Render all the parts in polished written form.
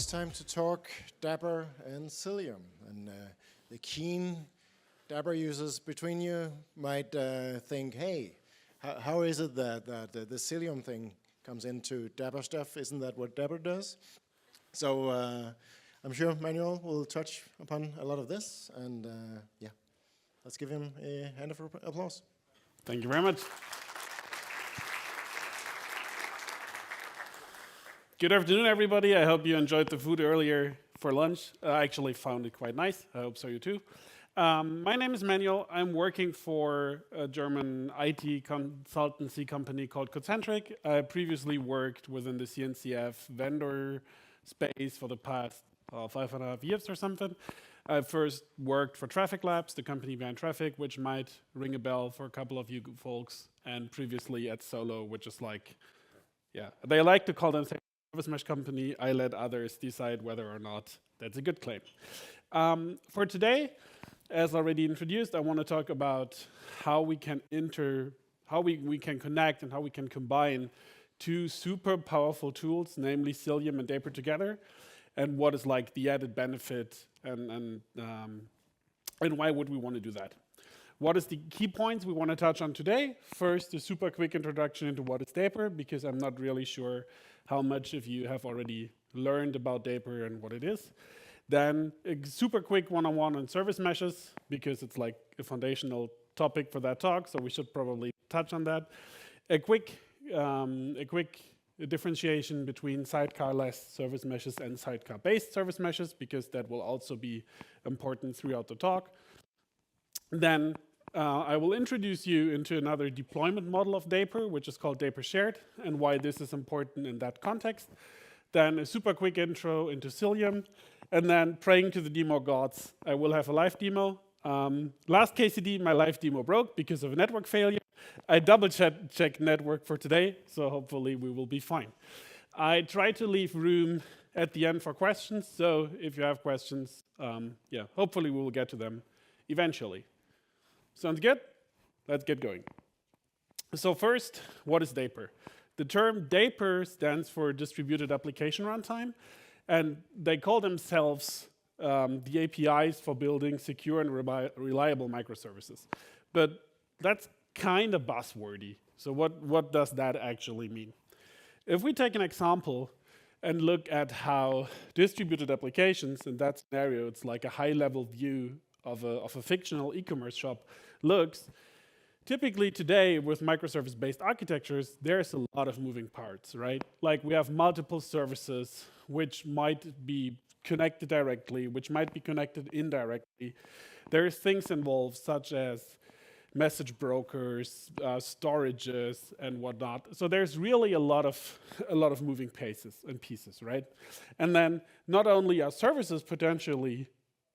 it's time to talk Dapr and Cilium. And the keen Dapr users between you might think, hey, how is it that the Cilium thing comes into Dapr stuff? Isn't that what Dapr does? So I'm sure Manuel will touch upon a lot of this. And yeah, let's give him a hand of applause. Thank you very much. Good afternoon, everybody. I hope you enjoyed the food earlier for lunch. I actually found it quite nice. I hope so you too. My name is Manuel. I'm working for a German IT consultancy company called Concentric. I previously worked within the CNCF vendor space for the past 5.5 years or something. I first worked for Traffic Labs, the company behind Traffic, which might ring a bell for a couple of you folks, and previously at Solo, which is like, yeah, they like to call themselves a service mesh company. I let others decide whether or not that's a good claim. For today, as already introduced, I want to talk about how we can we can connect and how we can combine two super powerful tools, namely Cilium and Dapr together, and what is like the added benefit and why would we want to do that. What is the key points we want to touch on today? First, a super quick introduction into what is Dapr, because I'm not really sure how much of you have already learned about Dapr and what it is. Then a super quick one-on-one on service meshes, because it's like a foundational topic for that talk, so we should probably touch on that. A quick differentiation between sidecar-less service meshes and sidecar-based service meshes, because that will also be important throughout the talk. Then I will introduce you into another deployment model of Dapr, which is called Dapr Shared, and why this is important in that context. Then a super quick intro into Cilium, and then praying to the demo gods, I will have a live demo. Last KCD, my live demo broke because of a network failure. I double-checked network for today, so hopefully we will be fine. I try to leave room at the end for questions, so if you have questions, yeah, hopefully we will get to them eventually. Sounds good? Let's get going. So first, what is Dapr? The term Dapr stands for Distributed Application Runtime, and they call themselves the APIs for building secure and reliable microservices. But that's kind of buzzwordy. So what does that actually mean? If we take an example and look at how distributed applications, in that scenario, it's like a high-level view of a fictional e-commerce shop looks, typically today with microservice-based architectures, there's a lot of moving parts, right? Like we have multiple services which might be connected directly, which might be connected indirectly. There's things involved such as message brokers, storages, and whatnot. So there's really a lot of moving pieces, right? And then not only are services potentially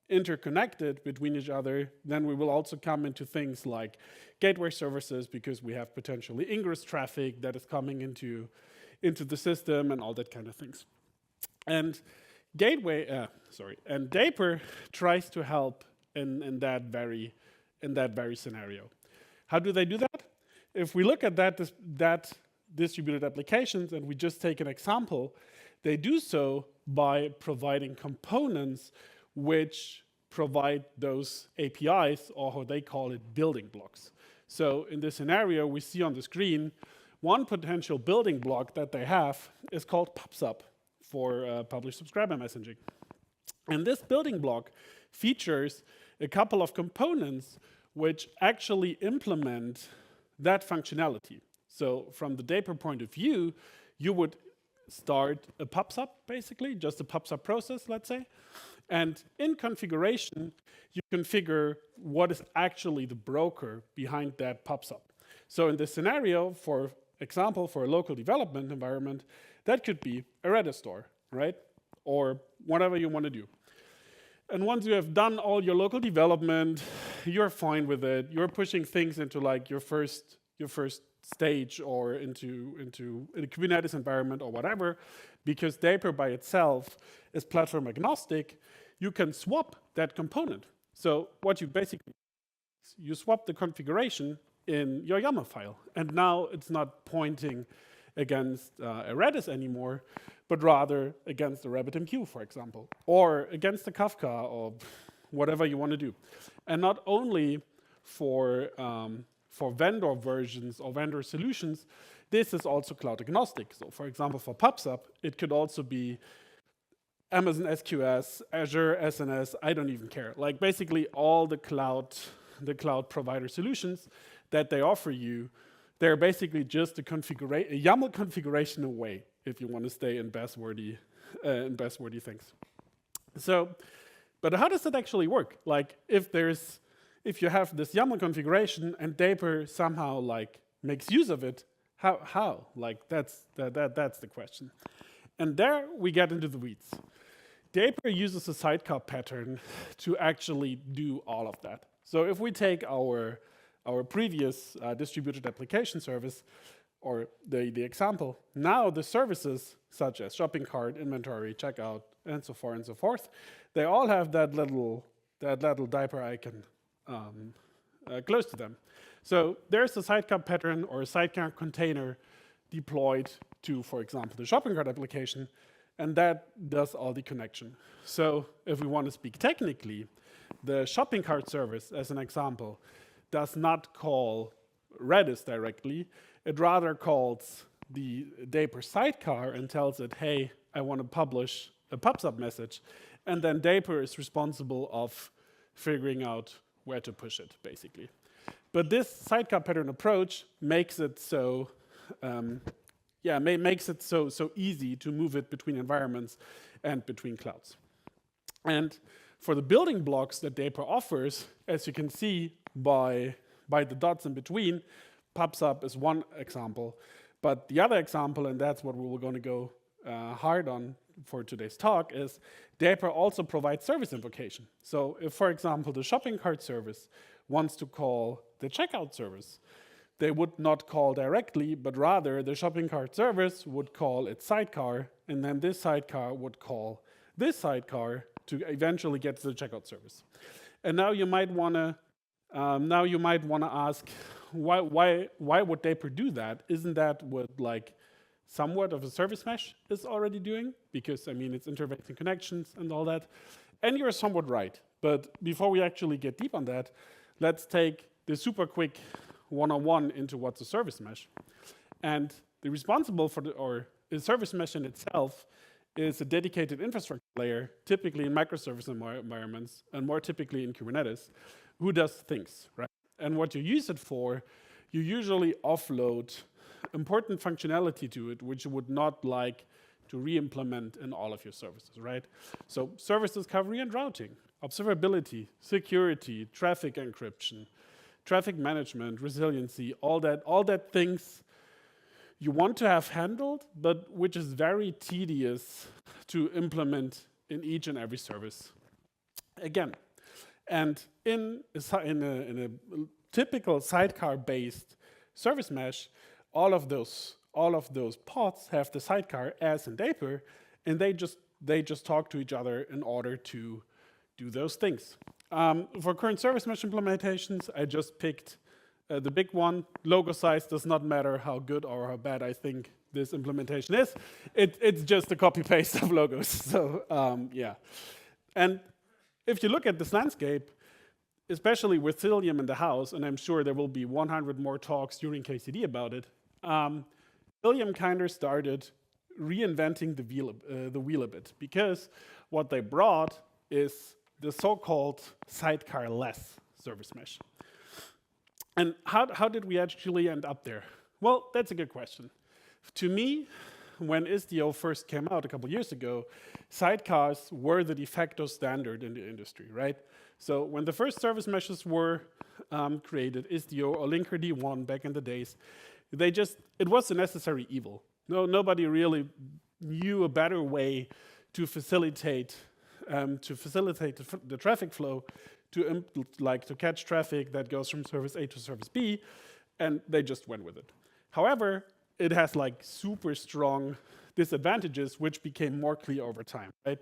interconnected between each other, then we will also come into things like gateway services, because we have potentially ingress traffic that is coming into the system and all that kind of things. And Dapr tries to help in that very scenario. How do they do that? If we look at that distributed applications and we just take an example, they do so by providing components which provide those APIs, or how they call it, building blocks. So in this scenario, we see on the screen, one potential building block that they have is called PubSub for publish subscriber messaging. And this building block features a couple of components which actually implement that functionality. So from the Dapr point of view, you would start a PubSub, basically, just a PubSub process, let's say. And in configuration, you configure what is actually the broker behind that PubSub. So in this scenario, for example, for a local development environment, that could be a Redis store, right? Or whatever you want to do. And once you have done all your local development, you're fine with it. You're pushing things into like your first stage or into a Kubernetes environment or whatever, because Dapr by itself is platform agnostic, you can swap that component. So what you basically you swap the configuration in your YAML file, and now it's not pointing against a Redis anymore, but rather against a RabbitMQ, for example, or against a Kafka, or whatever you want to do. And not only for vendor versions or vendor solutions, this is also cloud agnostic. So for example, for PubSub, it could also be Amazon SQS, Azure SNS, I don't even care. Like basically all the cloud provider solutions that they offer you, they're basically just a YAML configuration away, if you want to stay in buzzwordy things. So, but how does it actually work? Like if you have this YAML configuration and Dapr somehow like makes use of it, how? Like that's the question. And there we get into the weeds. Dapr uses a sidecar pattern to actually do all of that. So if we take our previous distributed application service, or the example, now the services such as shopping cart, inventory, checkout, and so forth, they all have that little Dapr icon close to them. So there's a sidecar pattern or a sidecar container deployed to, for example, the shopping cart application, and that does all the connection. So if we want to speak technically, the shopping cart service, as an example, does not call Redis directly. It rather calls the Dapr sidecar and tells it, hey, I want to publish a PubSub message. And then Dapr is responsible of figuring out where to push it, basically. But this sidecar pattern approach makes it so makes it so easy to move it between environments and between clouds. And for the building blocks that Dapr offers, as you can see by the dots in between, PubSub is one example. But the other example, and that's what we were going to go hard on for today's talk, is Dapr also provides service invocation. So if, for example, the shopping cart service wants to call the checkout service, they would not call directly, but rather the shopping cart service would call its sidecar, and then this sidecar would call this sidecar to eventually get to the checkout service. And now you might want to ask, why would Dapr do that? Isn't that what like somewhat of a service mesh is already doing? Because I mean, it's interfacing connections and all that. And you're somewhat right. But before we actually get deep on that, let's take the super quick one-on-one into what's a service mesh. And the responsible for the service mesh in itself is a dedicated infrastructure layer, typically in microservice environments, and more typically in Kubernetes, who does things, right? And what you use it for, you usually offload important functionality to it, which you would not like to re-implement in all of your services, right? So service discovery and routing, observability, security, traffic encryption, traffic management, resiliency, all that things you want to have handled, but which is very tedious to implement in each and every service. Again, and in a typical sidecar-based service mesh, all of those pods have the sidecar as in Dapr, and they just talk to each other in order to do those things. For current service mesh implementations, I just picked the big one. Logo size does not matter how good or how bad I think this implementation is. It's just a copy-paste of logos. So yeah. And if you look at this landscape, especially with Cilium in the house, and I'm sure there will be 100 more talks during KCD about it, Cilium kind of started reinventing the wheel a bit, because what they brought is the so-called sidecar-less service mesh. And how did we actually end up there? Well, that's a good question. To me, when Istio first came out a couple years ago, sidecars were the de facto standard in the industry, right? So when the first service meshes were created, Istio or Linkerd 1 back in the days, it was a necessary evil. Nobody really knew a better way to facilitate the traffic flow, to catch traffic that goes from service A to service B, and they just went with it. However, it has like super strong disadvantages, which became more clear over time, right?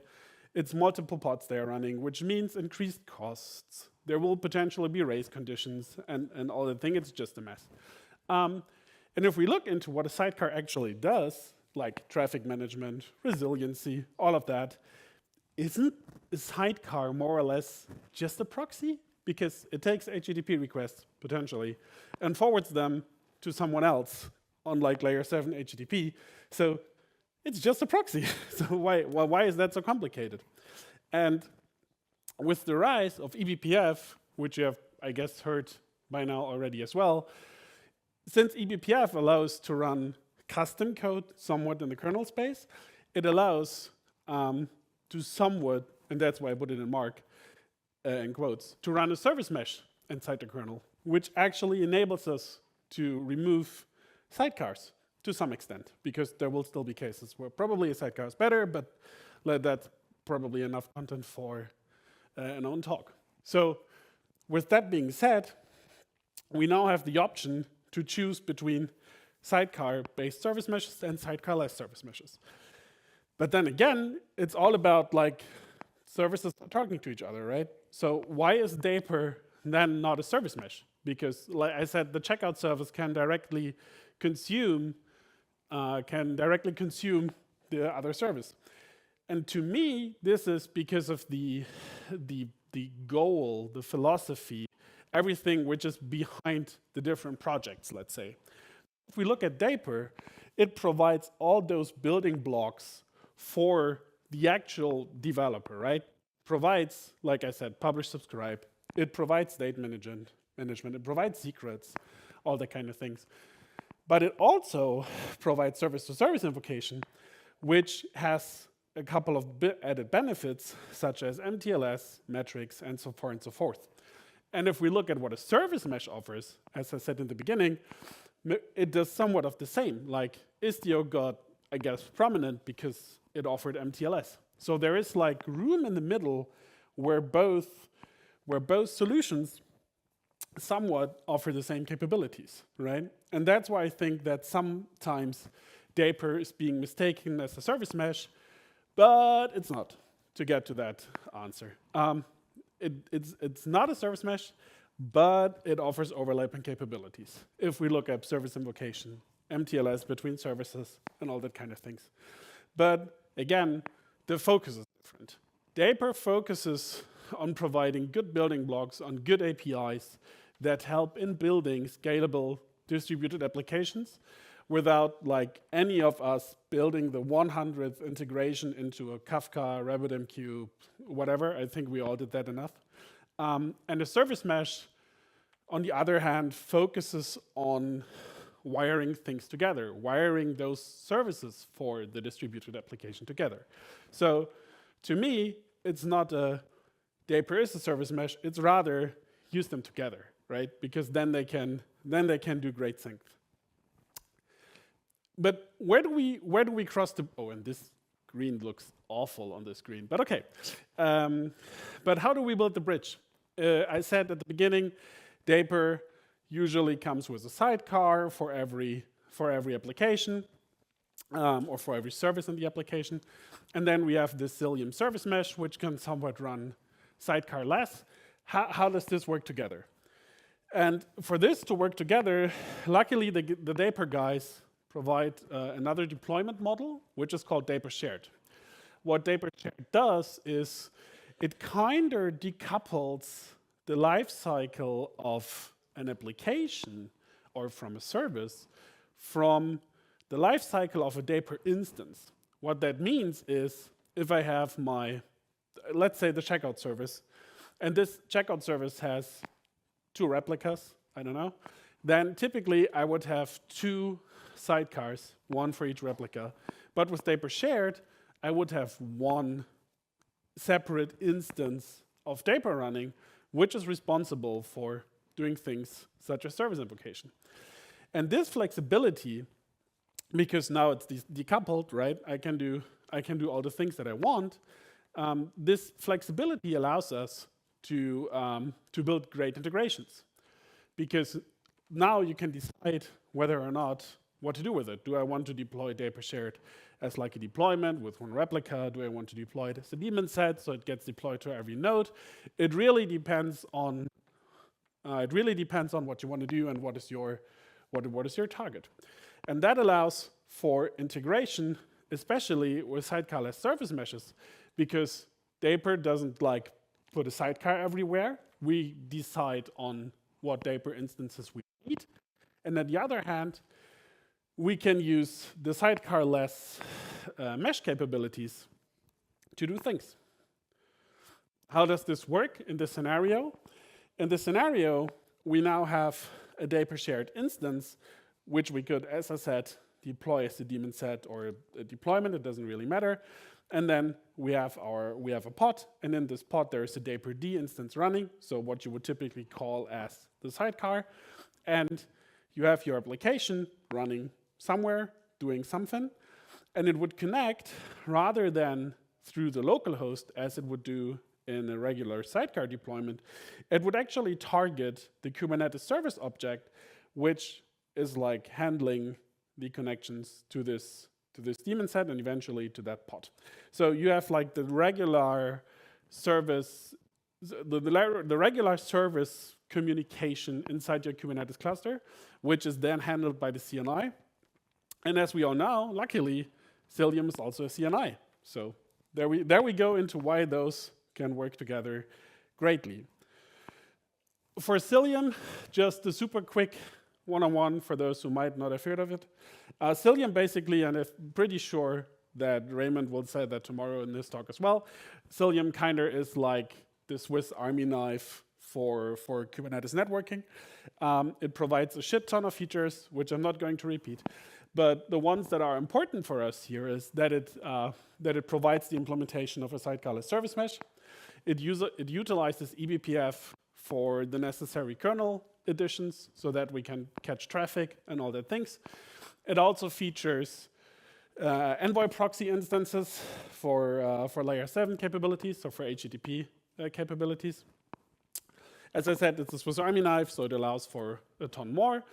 It's multiple pods they are running, which means increased costs. There will potentially be race conditions and all the thing. It's just a mess. And if we look into what a sidecar actually does, like traffic management, resiliency, all of that, isn't a sidecar more or less just a proxy? Because it takes HTTP requests, potentially, and forwards them to someone else on like layer 7 HTTP. So it's just a proxy. So why is that so complicated? And with the rise of eBPF, which you have, I guess, heard by now already as well, since eBPF allows to run custom code somewhat in the kernel space, it allows to somewhat, and that's why I put it in quotes, to run a service mesh inside the kernel, which actually enables us to remove sidecars to some extent, because there will still be cases where probably a sidecar is better, but that's probably enough content for an own talk. So with that being said, we now have the option to choose between sidecar-based service meshes and sidecar-less service meshes. But then again, it's all about like services talking to each other, right? So why is Dapr then not a service mesh? Because like I said, the checkout service can directly consume the other service. And to me, this is because of the goal, the philosophy, everything which is behind the different projects, let's say. If we look at Dapr, it provides all those building blocks for the actual developer, right? Provides, like I said, publish, subscribe. It provides state management. It provides secrets, all that kind of things. But it also provides service-to-service invocation, which has a couple of added benefits, such as MTLS, metrics, and so forth and so forth. And if we look at what a service mesh offers, as I said in the beginning, it does somewhat of the same. Like Istio got, I guess, prominent because it offered MTLS. So there is like room in the middle where both solutions somewhat offer the same capabilities, right? And that's why I think that sometimes Dapr is being mistaken as a service mesh, but it's not, to get to that answer. It's not a service mesh, but it offers overlapping capabilities. If we look at service invocation, MTLS between services, and all that kind of things. But again, the focus is different. Dapr focuses on providing good building blocks, on good APIs that help in building scalable distributed applications without like any of us building the 100th integration into a Kafka, RabbitMQ, whatever. I think we all did that enough. And the service mesh, on the other hand, focuses on wiring things together, wiring those services for the distributed application together. So to me, it's not a Dapr is a service mesh, it's rather use them together, right? Because then they can do great things. But where do we cross the, oh, and this green looks awful on the screen, but okay. But how do we build the bridge? I said at the beginning, Dapr usually comes with a sidecar for every application, or for every service in the application. And then we have this Cilium service mesh, which can somewhat run sidecar-less. How does this work together? And for this to work together, luckily the Dapr guys provide another deployment model, which is called Dapr Shared. What Dapr Shared does is it kind of decouples the life cycle of an application or from a service from the life cycle of a Dapr instance. What that means is if I have my, let's say the checkout service, and this checkout service has 2 replicas, I don't know, then typically I would have 2 sidecars, 1 for each replica. But with Dapr Shared, I would have 1 separate instance of Dapr running, which is responsible for doing things such as service invocation. And this flexibility, because now it's decoupled, right? I can do all the things that I want. This flexibility allows us to build great integrations, because now you can decide whether or not what to do with it. Do I want to deploy Dapr Shared as like a deployment with 1 replica? Do I want to deploy it as a daemon set so it gets deployed to every node? It really depends on what you want to do and what is your What is your target? And that allows for integration, especially with sidecar-less service meshes, because Dapr doesn't like put a sidecar everywhere. We decide on what Dapr instances we need. And on the other hand, we can use the sidecar-less mesh capabilities to do things. How does this work in this scenario? In this scenario, we now have a Dapr shared instance, which we could, as I said, deploy as a daemon set or a deployment. It doesn't really matter. And then we have a pod, and in this pod there is a Dapr D instance running, so what you would typically call as the sidecar. And you have your application running somewhere, doing something, and it would connect rather than through the local host as it would do in a regular sidecar deployment. It would actually target the Kubernetes service object, which is like handling the connections to this daemon set and eventually to that pod. So you have like the regular service, the regular service communication inside your Kubernetes cluster, which is then handled by the CNI. And as we all know, luckily, Cilium is also a CNI. So there we go into why those can work together greatly. For Cilium, just a super quick one-on-one for those who might not have heard of it. Cilium basically, and I'm pretty sure that Raymond will say that tomorrow in this talk as well, Cilium kind of is like the Swiss Army knife for Kubernetes networking. It provides a shit ton of features, which I'm not going to repeat. But the ones that are important for us here is that it provides the implementation of a sidecar-less service mesh. It utilizes eBPF for the necessary kernel additions so that we can catch traffic and all that things. It also features envoy proxy instances for layer 7 capabilities, so for HTTP capabilities. As I said, it's a Swiss Army knife, so it allows for a ton more.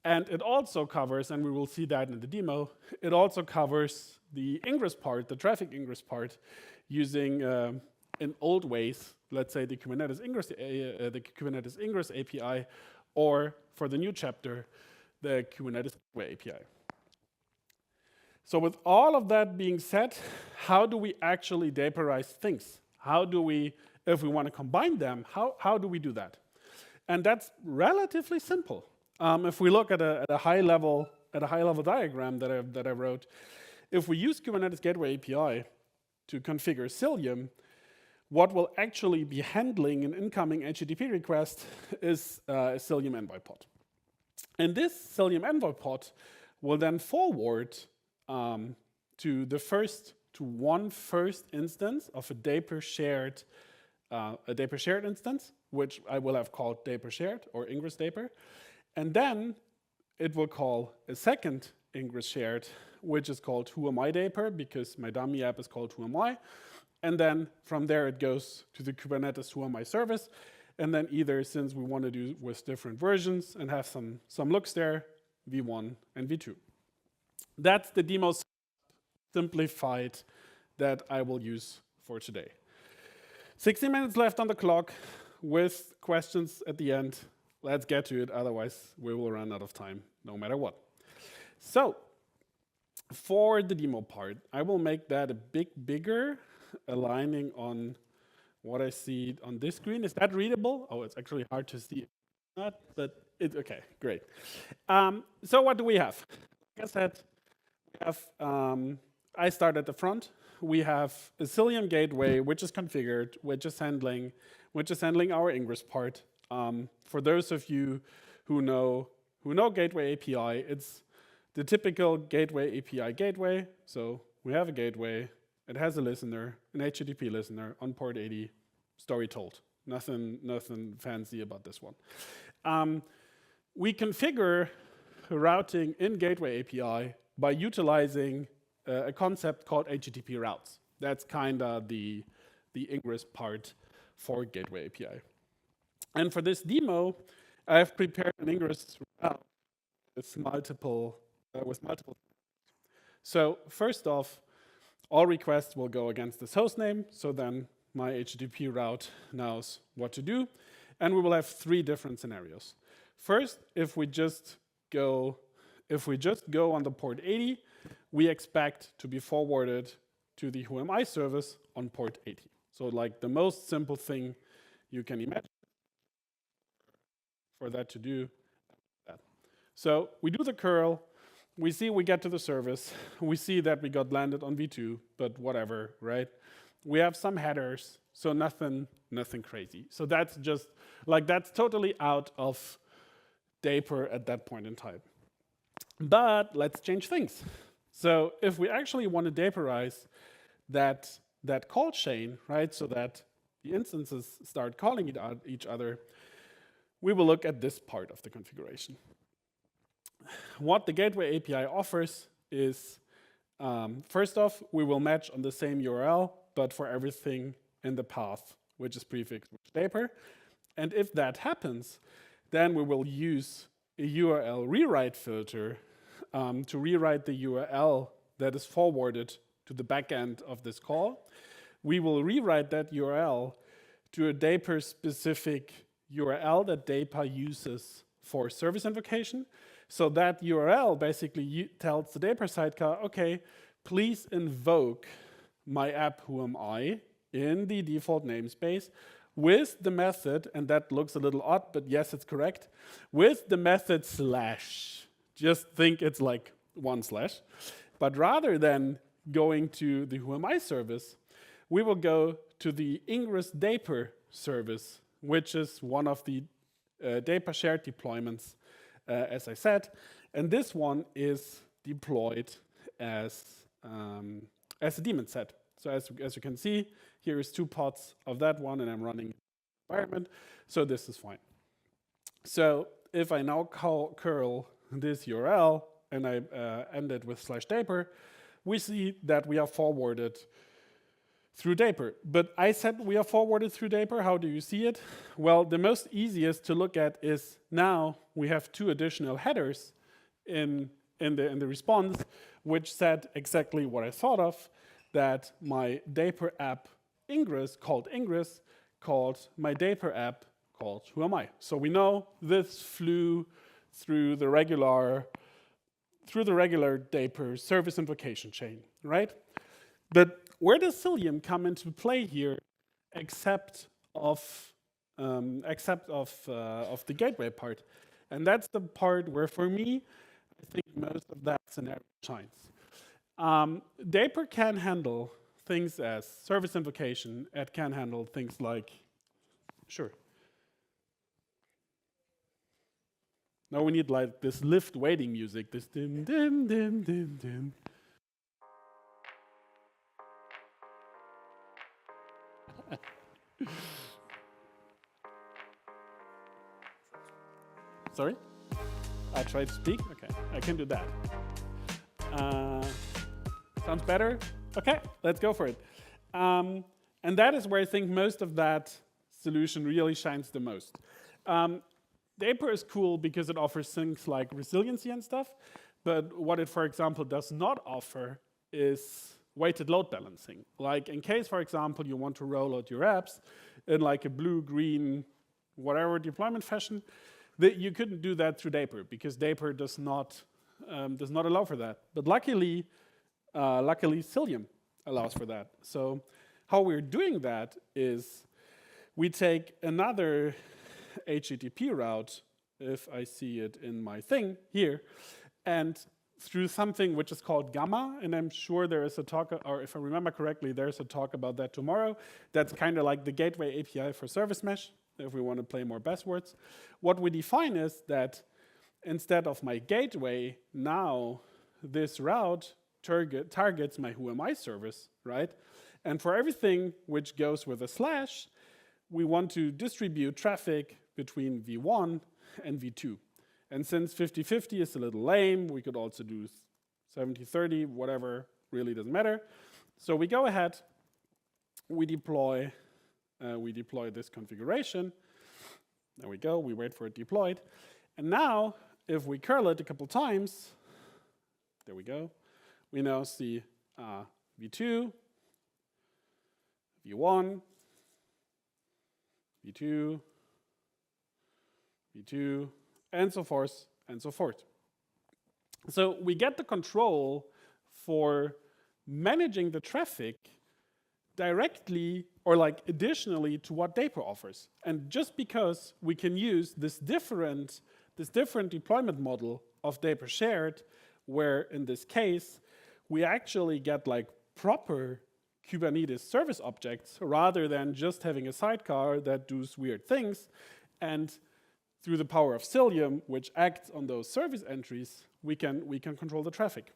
And it also covers, and we will see that in the demo, it also covers the ingress part, the traffic ingress part, using in old ways, let's say the Kubernetes ingress API, or for the new chapter, the Kubernetes Gateway API. So with all of that being said, how do we actually Daperize things? How do we, if we want to combine them, how do we do that? And that's relatively simple. If we look at a high level diagram that I wrote, if we use Kubernetes Gateway API to configure Cilium, what will actually be handling an incoming HTTP request is a Cilium envoy pod. And this Cilium envoy pod will then forward to one first instance of a Dapr shared instance, which I will have called Dapr shared or ingress Dapr. And then it will call a second ingress shared, which is called Who Am I Dapr, because my dummy app is called Who Am I. And then from there it goes to the Kubernetes Who Am I service. And then either, since we want to do with different versions and have some looks there, v1 and v2. That's the demo simplified that I will use for today. 60 minutes left on the clock with questions at the end. Let's get to it, otherwise we will run out of time no matter what. So, for the demo part, I will make that a bit bigger, aligning on what I see on this screen. Is that readable? Oh, it's actually hard to see. Not, but it's okay, great. So what do we have? Like I said, we have, I start at the front. We have a Cilium gateway, which is configured, which is handling our ingress part. For those of you who know Gateway API, it's the typical Gateway API gateway. So we have a gateway. It has a listener, an HTTP listener on port 80. Story told. Nothing fancy about this one. We configure routing in Gateway API by utilizing a concept called HTTP routes. That's kind of the ingress part for Gateway API. And for this demo, I have prepared an ingress route with multiple. So first off, all requests will go against this host name. So then my HTTP route knows what to do. And we will have 3 different scenarios. First, if we just just go on the port 80, we expect to be forwarded to the whoami service on port 80. So like the most simple thing you can imagine for that to do that. So we do the curl, we see we get to the service, we see that we got landed on v2, but whatever, right? We have some headers, so nothing crazy. So that's just, like that's totally out of Dapr at that point in time. But let's change things. So if we actually want to Daprize that call chain, right, so that the instances start calling each other, we will look at this part of the configuration. What the Gateway API offers is, first off, we will match on the same URL, but for everything in the path, which is prefixed with Dapr. And if that happens, then we will use a URL rewrite filter to rewrite the URL that is forwarded to the backend of this call. We will rewrite that URL to a Dapr-specific URL that Dapr uses for service invocation. So that URL basically tells the Dapr sidecar, okay, please invoke my app whoami in the default namespace with the method, and that looks a little odd, but yes, it's correct, with the method slash. Just think it's like one slash. But rather than going to the whoami service, we will go to the Ingress Dapr service, which is one of the Dapr shared deployments, as I said. And this one is deployed as a daemon set. So as you can see, here is 2 pods of that one, and I'm running environment. So this is fine. So if I now curl this URL and I end it with /Dapr, we see that we are forwarded through Dapr. But I said we are forwarded through Dapr. How do you see it? Well, the most easiest to look at is now we have 2 additional headers in the response, which said exactly what I thought of, that my Dapr app Ingress called my Dapr app called whoami. So we know this flew through the regular Dapr service invocation chain, right? But where does Cilium come into play here, except of the gateway part? And that's the part where, for me, I think most of that scenario shines. Dapr can handle things as service invocation. It can handle things like, sure. Now we need like this lift waiting music, this dim, dim, dim, dim, dim. Sorry? I try to speak? Okay, I can do that. Sounds better? Okay, let's go for it. And that is where I think most of that solution really shines the most. Dapr is cool because it offers things like resiliency and stuff, but what it, for example, does not offer is weighted load balancing. Like in case, for example, you want to roll out your apps in like a blue, green, whatever deployment fashion, you couldn't do that through Dapr because Dapr does not allow for that. But luckily Cilium allows for that. So how we're doing that is we take another HTTP route, if I see it in my thing here, and through something which is called Gamma, and I'm sure there is a talk, or if I remember correctly, there's a talk about that tomorrow. That's kind of like the gateway API for service mesh, if we want to play more buzzwords. What we define is that instead of my gateway, now this route targets my whoami service, right? And for everything which goes with a slash, we want to distribute traffic between v1 and v2. And since 50-50 is a little lame, we could also do 70-30, whatever, really doesn't matter. So we go ahead, we deploy this configuration. There we go, we wait for it deployed. And now, if we curl it a couple times, there we go, we now see v2, v1, v2, v2, and so forth, and so forth. So we get the control for managing the traffic directly or like additionally to what Dapr offers. And just because we can use this different deployment model of Dapr shared, where in this case, we actually get like proper Kubernetes service objects rather than just having a sidecar that does weird things. And through the power of Cilium, which acts on those service entries, we can control the traffic.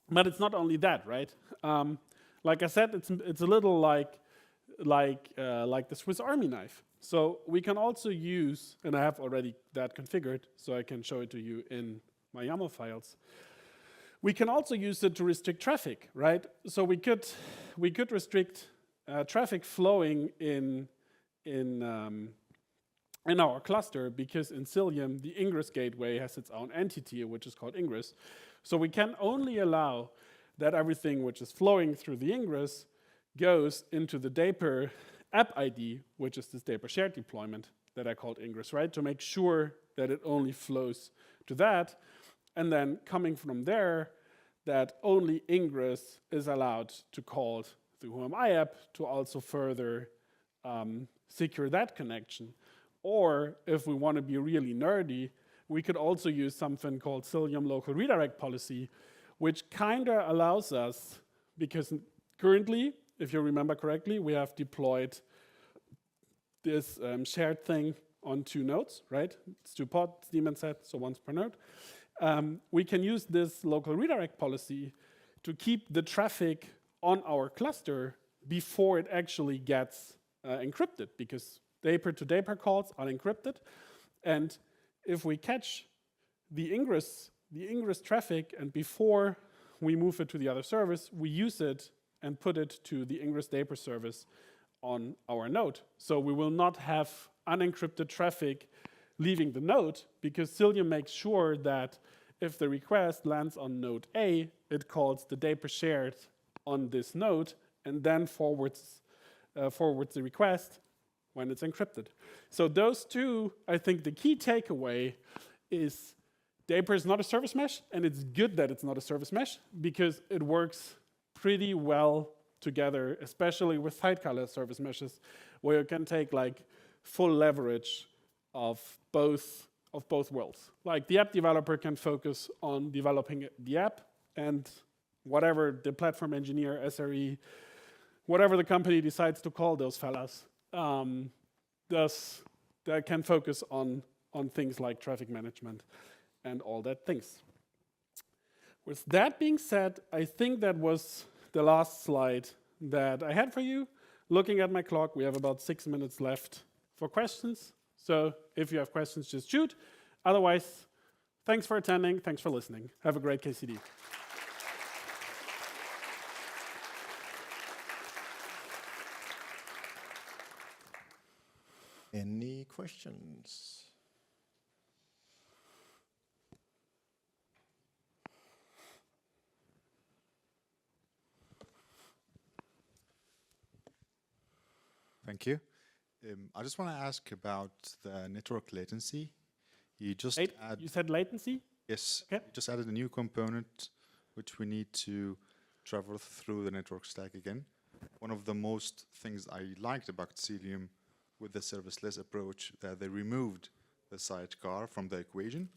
But it's not only that, right? Like I said, it's a little like the Swiss Army knife. So we can also use, and I have already that configured, so I can show it to you in my YAML files. We can also use it to restrict traffic, right? So we could restrict traffic flowing in our cluster, because in Cilium, the ingress gateway has its own entity, which is called ingress. So we can only allow that everything which is flowing through the ingress goes into the Dapr app ID, which is this Dapr shared deployment that I called ingress, right? To make sure that it only flows to that. And then coming from there, that only ingress is allowed to call the whoami app to also further secure that connection. Or if we want to be really nerdy, we could also use something called Cilium local redirect policy, which kind of allows us, because currently, if you remember correctly, we have deployed this shared thing on 2 nodes, right? It's 2 pods, daemon set, so once per node. We can use this local redirect policy to keep the traffic on our cluster before it actually gets encrypted, because Dapr to Dapr calls are encrypted. And if we catch the ingress traffic, and before we move it to the other service, we use it and put it to the ingress Dapr service on our node. So we will not have unencrypted traffic leaving the node, because Cilium makes sure that if the request lands on node A, it calls the Dapr shared on this node and then forwards the request when it's encrypted. So those two, I think the key takeaway is Dapr is not a service mesh, and it's good that it's not a service mesh, because it works pretty well together, especially with sidecar-less service meshes, where you can take like full leverage of both worlds. Like the app developer can focus on developing the app, and whatever the platform engineer, SRE, whatever the company decides to call those fellas, that can focus on things like traffic management and all that things. With that being said, I think that was the last slide that I had for you. Looking at my clock, we have about 6 minutes left for questions. So if you have questions, just shoot. Otherwise, thanks for attending. Thanks for listening. Have a great KCD. Any questions? Thank you. I just want to ask about the network latency. You just You said latency? Yes. Okay. You just added a new component which we need to travel through the network stack again. One of the most things I liked about Cilium with the serviceless approach, that they removed the sidecar from the equation,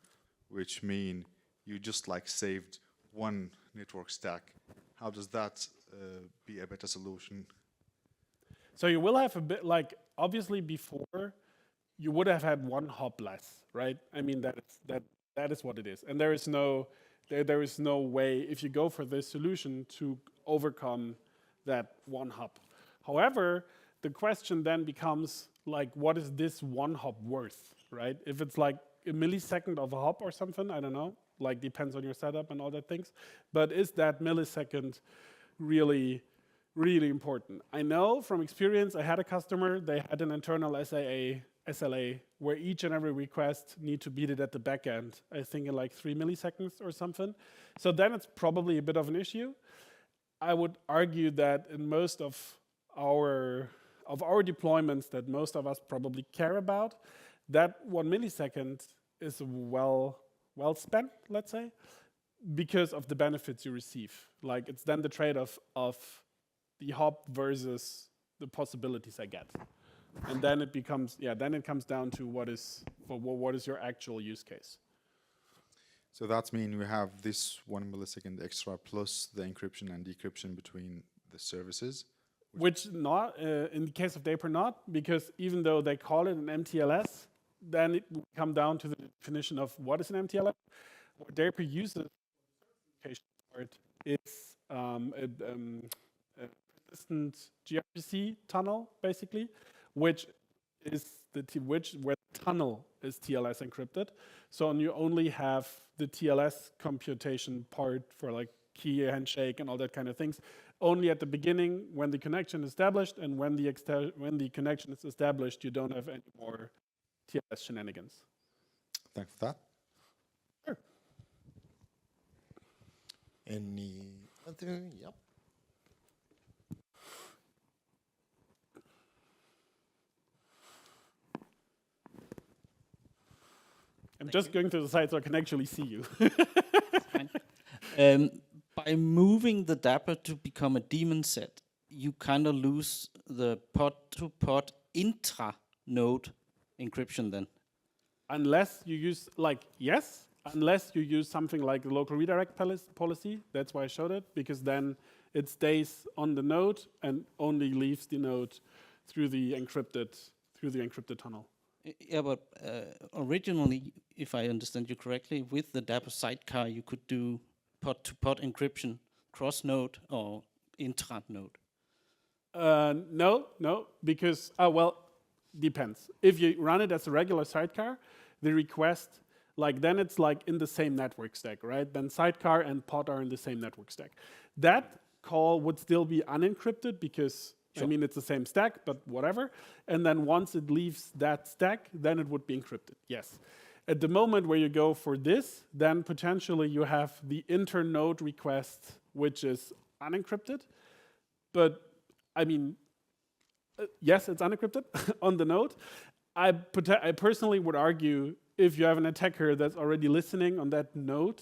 which mean you just like saved one network stack. How does that be a better solution? So you will have a bit, like, obviously before, you would have had one hop less, right? I mean, that is what it is. And there is no way, if you go for this solution, to overcome that one hop. However, the question then becomes, like, what is this one hop worth, right? If it's like a millisecond of a hop or something, I don't know, like depends on your setup and all that things. But is that millisecond really important? I know from experience, I had a customer, they had an internal SLA where each and every request need to beat it at the back end, I think in like 3 milliseconds or something. So then it's probably a bit of an issue. I would argue that in most of our deployments that most of us probably care about, that 1 millisecond is well spent, let's say. because of the benefits you receive. Like it's then the trade-off of the hop versus the possibilities I get. And then it becomes, then it comes down to what is your actual use case. So that means we have this 1 millisecond extra plus the encryption and decryption between the services. Which not, in the case of Dapr not, because even though they call it an MTLS, then it will come down to the definition of what is an MTLS. What Dapr uses part is a persistent gRPC tunnel, basically, which is where the tunnel is TLS encrypted. So you only have the TLS computation part for like key handshake and all that kind of things only at the beginning when the connection is established, and when the connection is established, you don't have any more TLS shenanigans. Thanks for that. Sure. Any other? Yep. I'm just going to the side so I can actually see you. By moving the Dapr to become a daemon set, you kind of lose the pod-to-pod intra-node encryption then. Unless you use, unless you use something like the local redirect policy. That's why I showed it, because then it stays on the node and only leaves the node through the encrypted tunnel. Yeah, but originally, if I understand you correctly, with the Dapr sidecar, you could do pod-to-pod encryption cross-node or intra-node. No, because, depends. If you run it as a regular sidecar, the request, then it's in the same network stack, right? Then sidecar and pod are in the same network stack. That call would still be unencrypted because, Sure. it's the same stack, but whatever. And then once it leaves that stack, then it would be encrypted, yes. At the moment where you go for this, then potentially you have the inter-node request, which is unencrypted. But, yes, it's unencrypted on the node. I personally would argue if you have an attacker that's already listening on that node,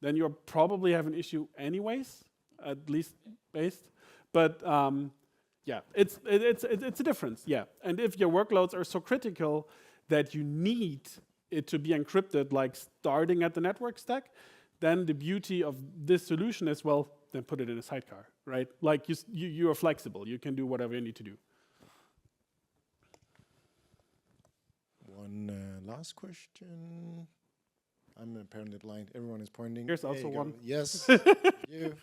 then you probably have an issue anyways, at least based. But it's a difference, yeah. And if your workloads are so critical that you need it to be encrypted, starting at the network stack, then the beauty of this solution is, then put it in a sidecar, right? You are flexible. You can do whatever you need to do. One last question. I'm apparently blind. Everyone is pointing. Here's There also you go. one. Yes. You.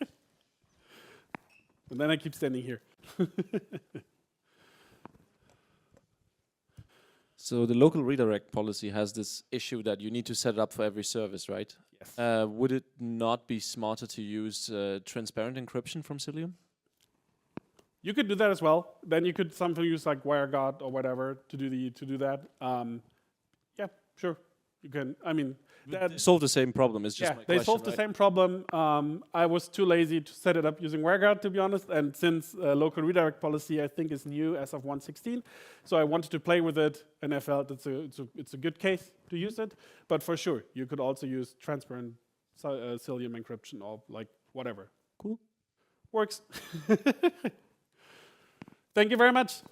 And then I keep standing here. So the local redirect policy has this issue that you need to set it up for every service, right? Yes. Would it not be smarter to use transparent encryption from Cilium? You could do that as well. Then you could sometimes use WireGuard or whatever to do that. Yeah, sure. You can. They solve the same problem. It's just my question, they solved the right? same problem. I was too lazy to set it up using WireGuard, to be honest. And since local redirect policy, I think, is new as of 1.16, so I wanted to play with it, and I felt it's a good case to use it. But for sure, you could also use transparent Cilium encryption or whatever. Cool. Works. Thank you very much.